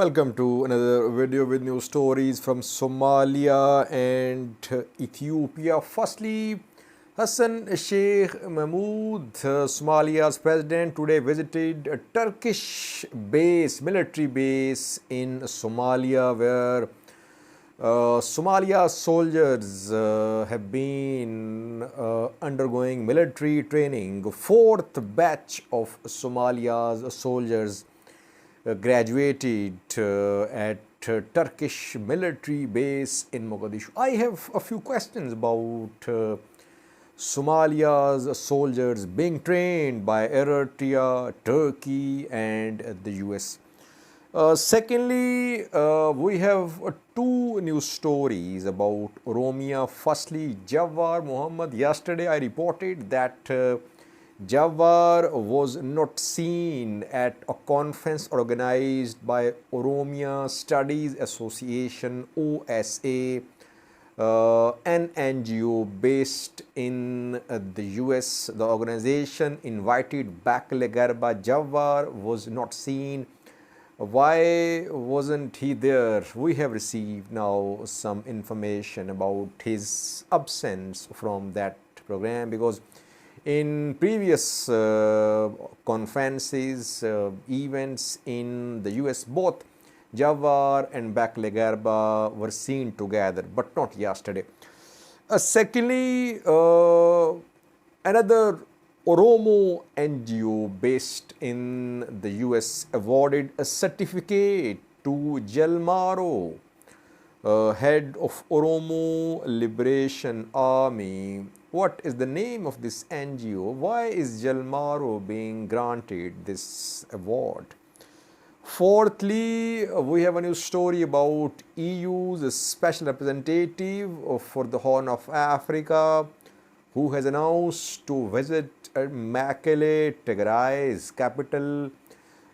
Welcome to another video with new stories from Somalia and Ethiopia. Firstly, Hassan Sheikh Mahmoud, Somalia's president, today visited a Turkish base, military base in Somalia, where Somalia soldiers have been undergoing military training. Fourth batch of Somalia's soldiers graduated at Turkish military base in Mogadishu. I have a few questions about Somalia's soldiers being trained by Eritrea, Turkey, and the US. Secondly, we have two news stories about Oromia. Firstly, Jawar Mohammed. Yesterday, I reported that Jawar was not seen at a conference organized by Oromia Studies Association (OSA), an NGO based in the US. The organization invited Mekelle. Jawar was not seen. Why wasn't he there? We have received now some information about his absence from that program, because in previous conferences, events in the US, both Jawar and Mekelle were seen together, but not yesterday. Secondly, another Oromo NGO based in the US awarded a certificate to Jal Marroo, head of Oromo Liberation Army. What is the name of this NGO? Why is Jal Marroo being granted this award? Fourthly, we have a new story about EU's special representative for the Horn of Africa, who has announced to visit Mekelle, Tigray's capital.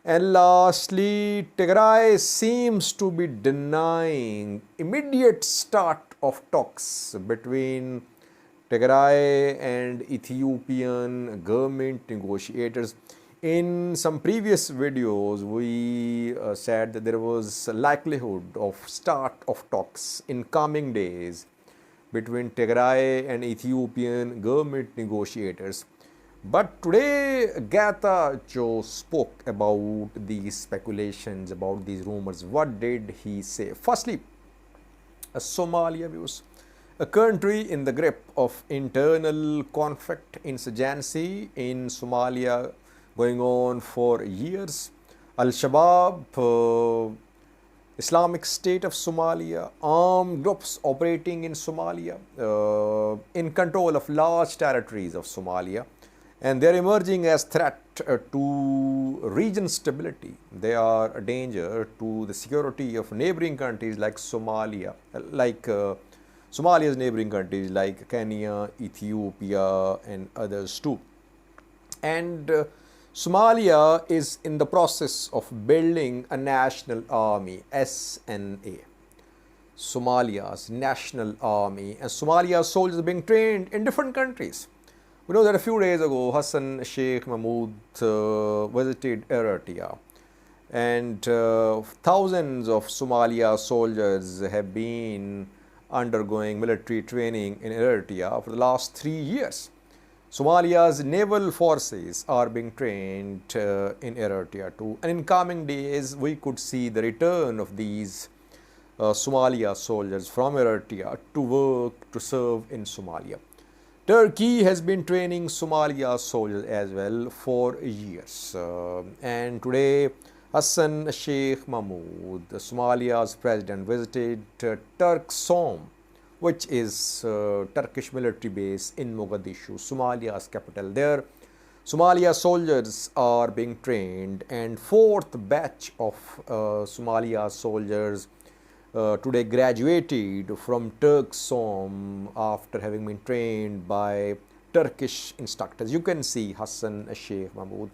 And lastly, Tigray seems to be denying immediate start of talks between Tigray and Ethiopian government negotiators. In some previous videos, we said that there was a likelihood of start of talks in coming days between Tigray and Ethiopian government negotiators. But today, Getachew spoke about these speculations, about these rumors. What did he say? Firstly, Somalia views a country in the grip of internal conflict, insurgency in Somalia going on for years. Al-Shabaab, Islamic State of Somalia, armed groups operating in Somalia, in control of large territories of Somalia, and they are emerging as threat to region stability. They are a danger to the security of neighboring countries like Somalia, Somalia's neighboring countries like Kenya, Ethiopia, and others too. And Somalia is in the process of building a national army, SNA, Somalia's national army, and Somalia's soldiers are being trained in different countries. We know that a few days ago, Hassan Sheikh Mahmoud visited Eritrea, and thousands of Somalia soldiers have been undergoing military training in Eritrea for the last 3 years. Somalia's naval forces are being trained in Eritrea too, and in coming days we could see the return of these Somalia soldiers from Eritrea to work, to serve in Somalia. Turkey has been training Somalia soldiers as well for years, and today Hassan Sheikh Mahmoud, Somalia's president, visited Turksom, which is Turkish military base in Mogadishu, Somalia's capital. There, Somalia soldiers are being trained, and fourth batch of Somalia soldiers today graduated from Turksom after having been trained by Turkish instructors. You can see Hassan Sheikh Mahmoud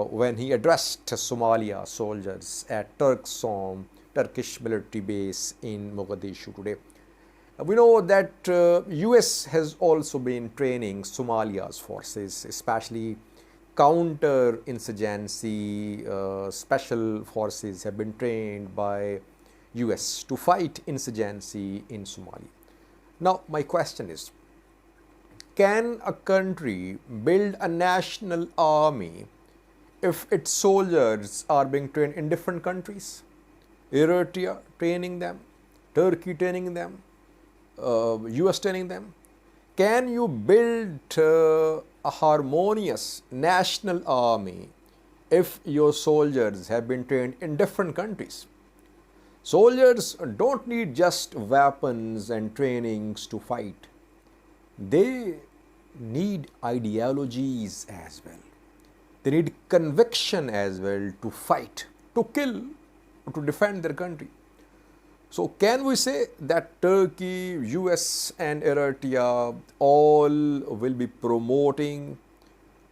when he addressed Somalia soldiers at Turksom, Turkish military base in Mogadishu today. We know that US has also been training Somalia's forces, especially counter-insurgency special forces have been trained by US to fight insurgency in Somalia. Now, my question is, can a country build a national army if its soldiers are being trained in different countries? Eritrea training them, Turkey training them, US training them. Can you build a harmonious national army if your soldiers have been trained in different countries? Soldiers don't need just weapons and trainings to fight. They need ideologies as well. They need conviction as well to fight, to kill, to defend their country. So can we say that Turkey, US and Eritrea all will be promoting,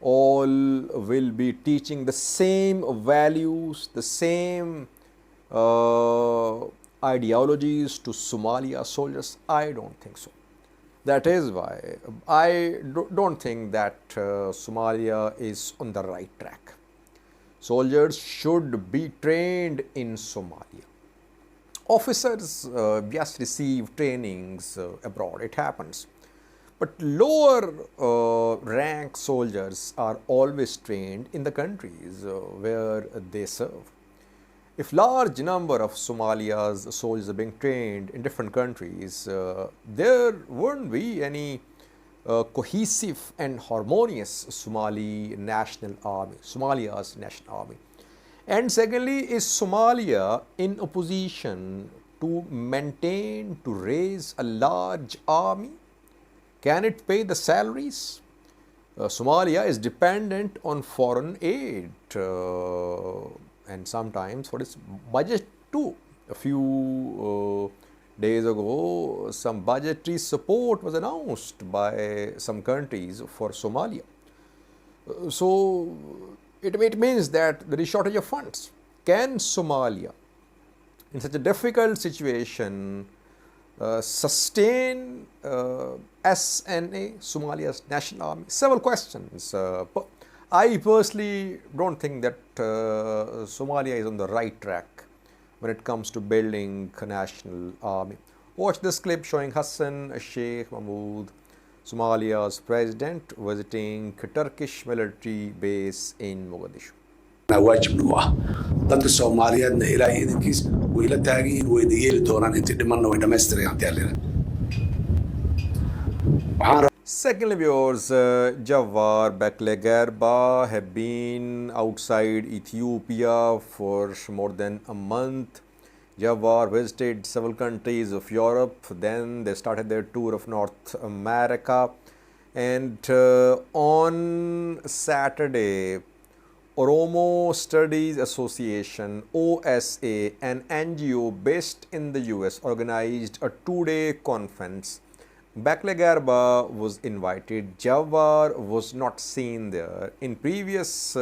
all will be teaching the same values, the same ideologies to Somalia soldiers? I don't think so. That is why I don't think that Somalia is on the right track. Soldiers should be trained in Somalia. Officers, yes, receive trainings abroad, it happens. But lower rank soldiers are always trained in the countries where they serve. If large number of Somalia's soldiers are being trained in different countries, there won't be any cohesive and harmonious Somalia's national army. And secondly, is Somalia in a position to maintain, to raise a large army? Can it pay the salaries? Somalia is dependent on foreign aid and sometimes for its budget too. A few days ago, some budgetary support was announced by some countries for Somalia. So it means that there is shortage of funds. Can Somalia, in such a difficult situation, sustain SNA, Somalia's national army? Several questions. I personally don't think that Somalia is on the right track when it comes to building a national army. Watch this clip showing Hassan Sheikh Mahmoud, Somalia's president, visiting a Turkish military base in Mogadishu. واجب نوع dadka Soomaaliyeedna ilaahay idinkiis way la taagiin way yeeli doonaan intii dhimanna way dhameystirayaan taalina. Secondly, viewers, Jawar Bekele have been outside Ethiopia for more than a month. Jawar visited several countries of Europe, then they started their tour of North America, and on Saturday, Oromo Studies Association, OSA, an NGO based in the US, organized a two-day conference. Bekele was invited. Jawar was not seen there. In previous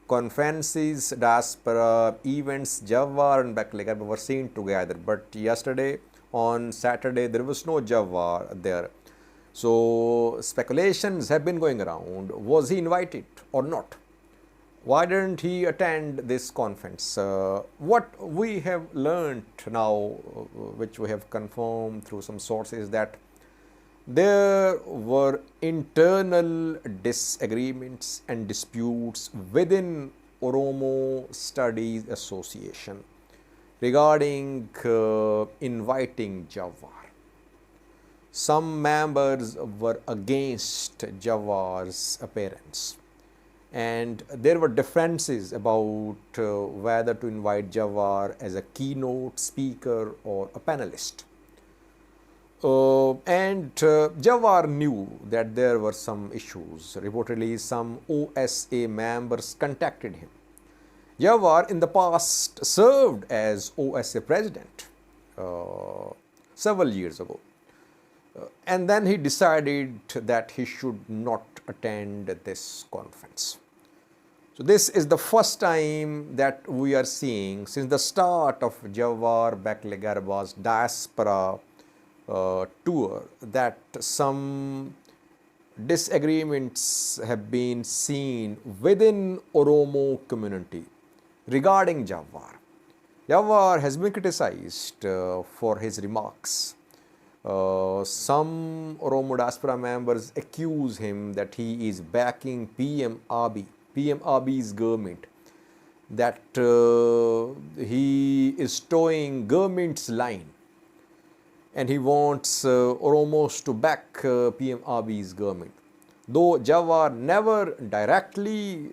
conferences, diaspora events, Jawar and Bekele were seen together. But yesterday, on Saturday, there was no Jawar there. So speculations have been going around. Was he invited or not? Why didn't he attend this conference? What we have learned now, which we have confirmed through some sources, that there were internal disagreements and disputes within Oromo Studies Association regarding inviting Jawar. Some members were against Jawar's appearance, and there were differences about whether to invite Jawar as a keynote speaker or a panelist. Jawar knew that there were some issues. Reportedly, some OSA members contacted him. Jawar in the past served as OSA president several years ago. And then he decided that he should not attend this conference. So this is the first time that we are seeing, since the start of Jawar Bekele's diaspora tour, that some disagreements have been seen within Oromo community regarding Jawar. Jawar has been criticized for his remarks. Some Oromo diaspora members accuse him that he is backing PM Abiy's government, that he is towing government's line, and he wants Oromos to back PM Abiy's government. Though Jawar never directly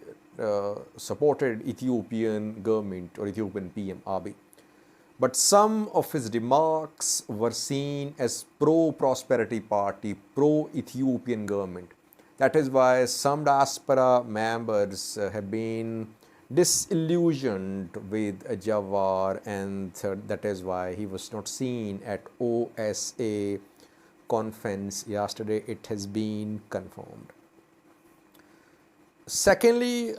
supported Ethiopian government or Ethiopian PM Abiy, but some of his remarks were seen as pro-prosperity party, pro-Ethiopian government. That is why some diaspora members have been disillusioned with Jawar, and that is why he was not seen at OSA conference yesterday. It has been confirmed. Secondly,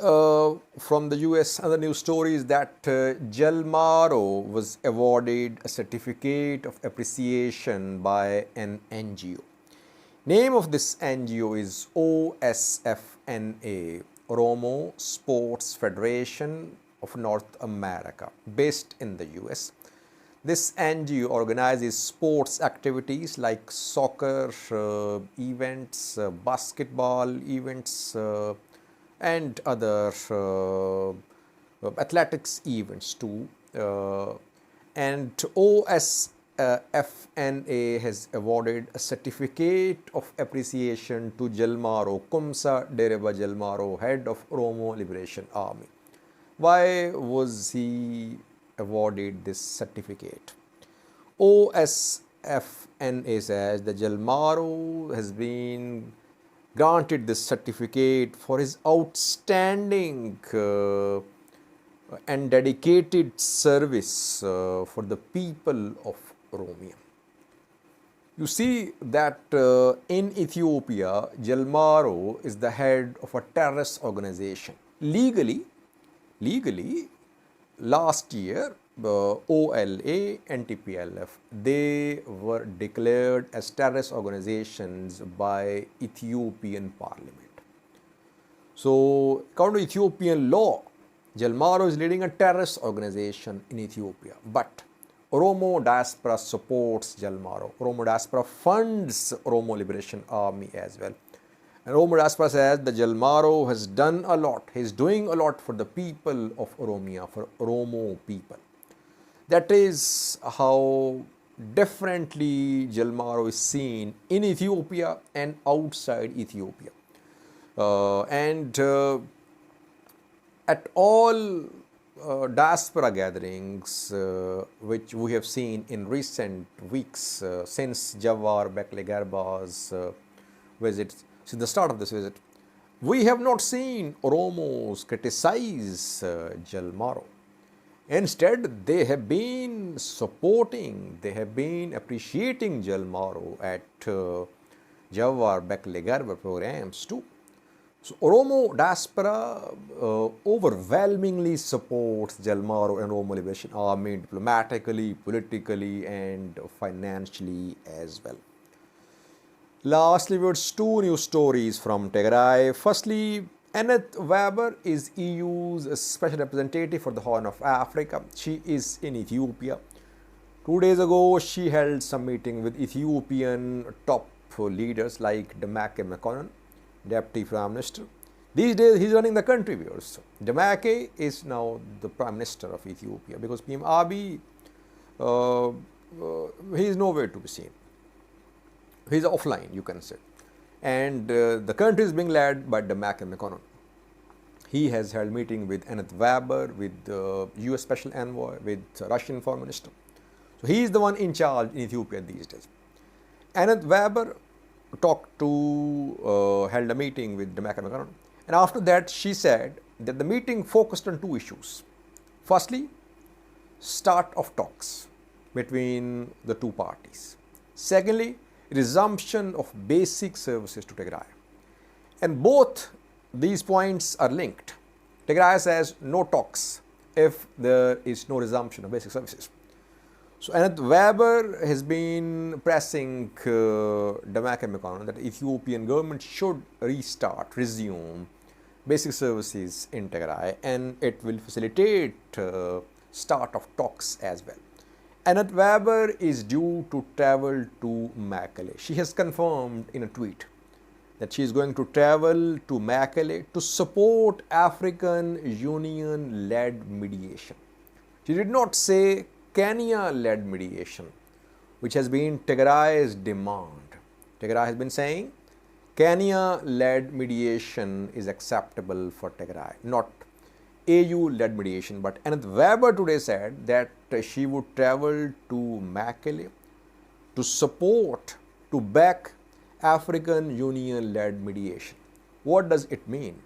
from the US, other news story is that Jal Marroo was awarded a certificate of appreciation by an NGO. Name of this NGO is OSFNA, Oromo Sports Federation of North America, based in the US. This NGO organizes sports activities like soccer events, basketball events, and other athletics events too. And OSFNA has awarded a certificate of appreciation to Jal Marroo, Kumsa Dereba Jal Marroo, head of Oromo Liberation Army. Why was he awarded this certificate? OSFNA says that Jal Marroo has been granted this certificate for his outstanding and dedicated service for the people of Oromia. You see that in Ethiopia, Jal Marroo is the head of a terrorist organization. Legally, last year, OLA and TPLF, they were declared as terrorist organizations by Ethiopian parliament. So, according to Ethiopian law, Jal Marroo is leading a terrorist organization in Ethiopia. But Oromo diaspora supports Jal Marroo. Oromo diaspora funds Oromo Liberation Army as well. And Oromo diaspora says that Jal Marroo has done a lot. He is doing a lot for the people of Oromia, for Oromo people. That is how differently Jal Marroo is seen in Ethiopia and outside Ethiopia. At all diaspora gatherings which we have seen in recent weeks since Jawar Bekele-Garba's visit, since the start of this visit, we have not seen Oromos criticize Jal Marroo. Instead, they have been supporting, they have been appreciating Jal Marroo at Jawar Bekele-Garba programs too. So, Oromo diaspora overwhelmingly supports Jal Marroo and Oromo Liberation Army diplomatically, politically, and financially as well. Lastly, we have two news stories from Tigray. Firstly, Annette Weber is EU's special representative for the Horn of Africa. She is in Ethiopia. 2 days ago, she held some meeting with Ethiopian top leaders like Mekelle, Deputy Prime Minister. These days, he is running the country, viewers. Mekelle is now the Prime Minister of Ethiopia because PM Abiy, he is nowhere to be seen. He is offline, you can say. And the country is being led by Mekelle. He has held meeting with Annette Weber, with the US Special Envoy, with Russian Foreign Minister. So he is the one in charge in Ethiopia these days. Annette Weber held a meeting with Mekelle, and after that she said that the meeting focused on two issues. Firstly, start of talks between the two parties. Secondly, resumption of basic services to Tigray. And both these points are linked. Tigray says no talks if there is no resumption of basic services. So Annette Weber has been pressing Demeke Mekonnen that Ethiopian government should resume basic services in Tigray, and it will facilitate start of talks as well. Annette Weber is due to travel to Mekelle. She has confirmed in a tweet that she is going to travel to Mekelle to support African Union-led mediation. She did not say Kenya-led mediation, which has been Tigray's demand. Tigray has been saying Kenya-led mediation is acceptable for Tigray, not AU-led mediation. But Annette Weber today said that she would travel to Mekelle to support, to back African Union-led mediation. What does it mean?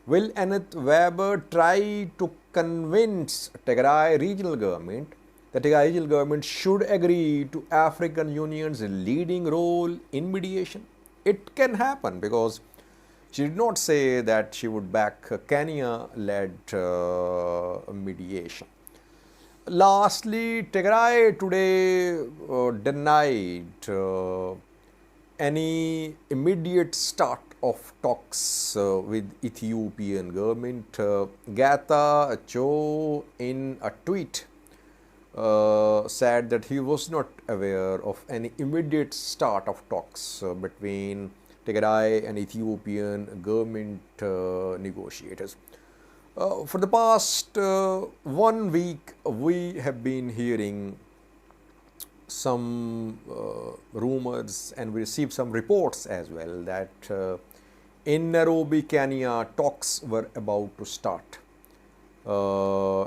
Will Annette Weber try to convince Tigray regional government that Tigray regional government should agree to African Union's leading role in mediation? It can happen because she did not say that she would back Kenya-led mediation. Lastly, Tigray today denied any immediate start of talks with Ethiopian government. Gata Cho in a tweet said that he was not aware of any immediate start of talks between Tigray and Ethiopian government negotiators. For the past 1 week, we have been hearing some rumors, and we received some reports as well that in Nairobi, Kenya, talks were about to start,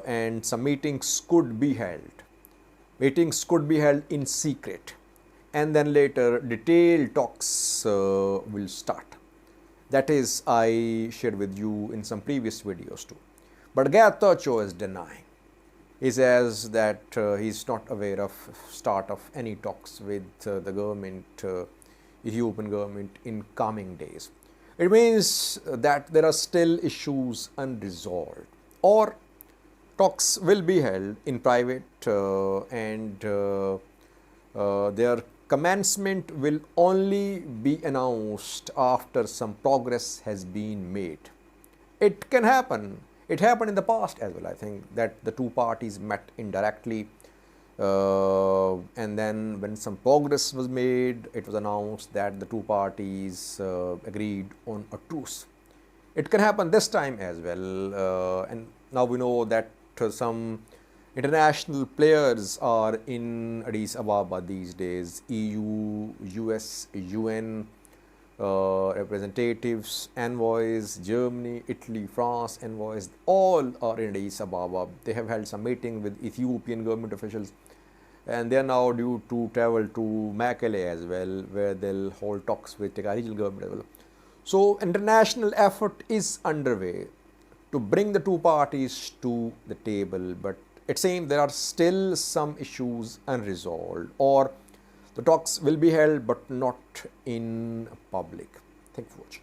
and some meetings could be held. Meetings could be held in secret, and then later detailed talks will start. That is, I shared with you in some previous videos too. But Gatacho is denying. He says that he is not aware of start of any talks with the government, Ethiopian government, in coming days. It means that there are still issues unresolved, or talks will be held in private and their commencement will only be announced after some progress has been made. It can happen. It happened in the past as well. I think that the two parties met indirectly, and then when some progress was made, it was announced that the two parties agreed on a truce. It can happen this time as well, and now we know that some international players are in Addis Ababa these days. EU, US, UN representatives, envoys, Germany, Italy, France envoys, all are in Addis Ababa. They have held some meeting with Ethiopian government officials, and they are now due to travel to Mekelle as well, where they'll hold talks with Tigray regional government as well. So international effort is underway to bring the two parties to the table, but it seems there are still some issues unresolved, or the talks will be held but not in public. Thank you for watching.